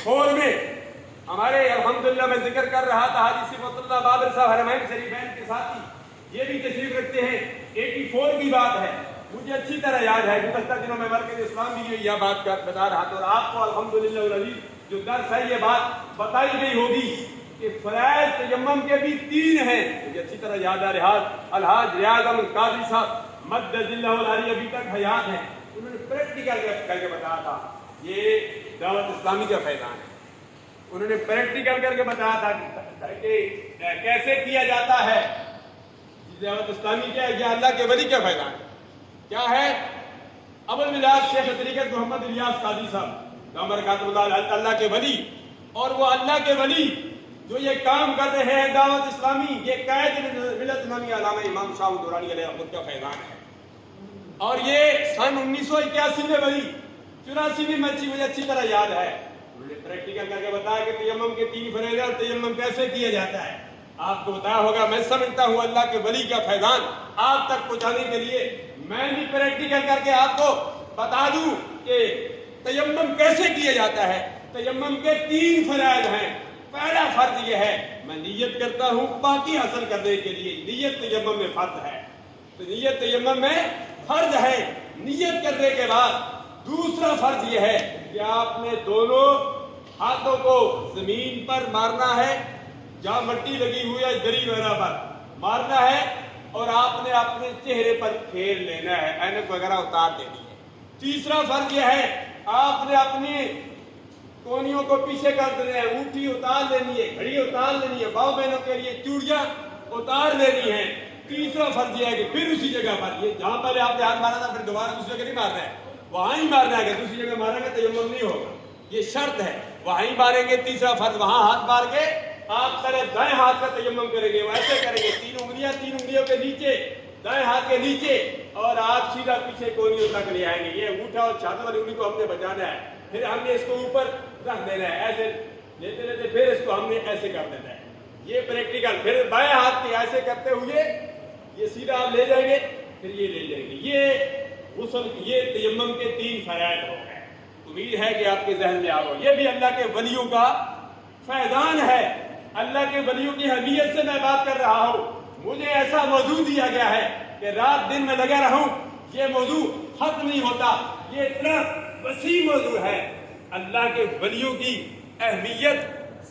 84 میں ہمارے الحمدللہ میں ذکر کر رہا تھا حاجی صفت اللہ بابر صاحب حرمین شریفین کے ساتھی یہ بھی تشریف رکھتے ہیں. 84 کی بات ہے. مجھے اچھی طرح یاد ہے. گزشتہ دنوں میں مرکز اسلام بھی یہ بات بتا رہا تھا اور آپ کو الحمدللہ العزیز جو درس ہے یہ بات بتائی گئی ہوگی کہ فرائض تیمم کے بھی 3 ہیں. مجھے اچھی طرح یاد آ رہا الحاج ریاض احمد قاضی صاحب مد ذلہ العالی ابھی تک حیات ہیں. انہوں نے پریکٹیکل کر کے بتایا تھا یہ دعوت اسلامی کا فیضان ہے. انہوں نے پریکٹیکل کر کے بتایا تھا کہ کیسے کیا جاتا ہے. دعوت اسلامی کیا ہے؟ یہ اللہ کے ولی کا فیضان ہے. کیا ہے؟ ابو الولاد شیخ طریقت محمد الیاس قاضی صاحب دامر کاتب اللہ کے ولی. اور وہ اللہ کے ولی جو یہ کام کر رہے ہیں دعوت اسلامی یہ قائد ملت اسلامی علامہ امام شاہ دورانی علیہ رحمۃ کا فیضان ہے. اور یہ سن 1981 میں بنی. 84 میں مجھے اچھی طرح یاد ہے. انہوں نے پریکٹیکل کر کے بتایا کہ تیمم کے 3 فرائض ہیں اور تیمم کیسے کیا جاتا ہے. آپ کو بتایا ہوگا. میں سمجھتا ہوں اللہ کے ولی کا فیضان آپ تک پہنچانے کے لیے میں بھی پریکٹیکل کر کے آپ کو بتا دوں کہ تیمم کیسے کیا جاتا ہے. تیمم کے 3 فرائض ہیں. پہلا فرض یہ ہے میں نیت کرتا ہوں باقی حاصل کرنے کے لیے. نیت تیمم میں فرض ہے. تو نیت تیمم میں فرض ہے. نیت کرنے کے بعد دوسرا فرض یہ ہے کہ آپ نے دونوں ہاتھوں کو زمین پر مارنا ہے جہاں مٹی لگی ہوئی ہے دری وغیرہ پر مارنا ہے اور آپ نے اپنے چہرے پر پھیر لینا ہے. اینک وغیرہ اتار دینی ہے. تیسرا فرض یہ ہے آپ نے اپنی کونیوں کو پیچھے کر دینا ہے. انگوٹھی اتار لینی ہے. گھڑی اتار لینی ہے. باؤں بہنوں کے لیے چوڑیاں اتار لینی ہے. تیسرا فرض یہ ہے کہ پھر اسی جگہ پر یہ جہاں پہلے آپ نے ہاتھ مارا تھا پھر دوبارہ دوسری جگہ نہیں مارنا ہے. وہاں ہی مارنا ہے کہ دوسری جگہ ماریں گے تیمم نہیں ہوگا. یہ شرط ہے. وہاں ہی ماریں گے. تیسرا فرض وہاں ہاتھ مار کے آپ پہلے دائیں ہاتھ کا تیمم کریں گے. وہ ایسے کریں گے 3 انگلیوں کے نیچے دائیں ہاتھ کے نیچے اور آپ سیدھا پیچھے کونیوں تک لے آئیں گے. یہ انگوٹھا اور چھاتی والی انگلی کو ہم نے بچانا ہے. پھر ہم نے اس کو اوپر رکھ دینا ہے. ایسے لیتے لیتے پھر اس کو ہم نے ایسے کر دینا ہے. یہ پریکٹیکل. پھر بائیں ہاتھ کے ایسے کرتے ہوئے یہ سیدھا آپ لے جائیں گے. پھر یہ لے جائیں گے. یہ غسل یہ تیمم کے 3 فرائض ہو گئے. امید ہے کہ آپ کے ذہن میں آ گئے. یہ بھی اللہ کے ولیوں کا فیضان ہے. اللہ کے ولیوں کی اہمیت سے میں بات کر رہا ہوں. مجھے ایسا موضوع دیا گیا ہے کہ رات دن میں لگا رہوں. یہ موضوع ختم نہیں ہوتا. یہ اتنا وسیع موضوع ہے. اللہ کے ولیوں کی اہمیت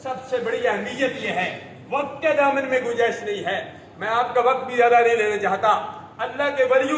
سب سے بڑی اہمیت یہ ہے وقت کے دامن میں گنجائش نہیں ہے. میں آپ کا وقت بھی زیادہ نہیں لینا چاہتا. اللہ کے ولیوں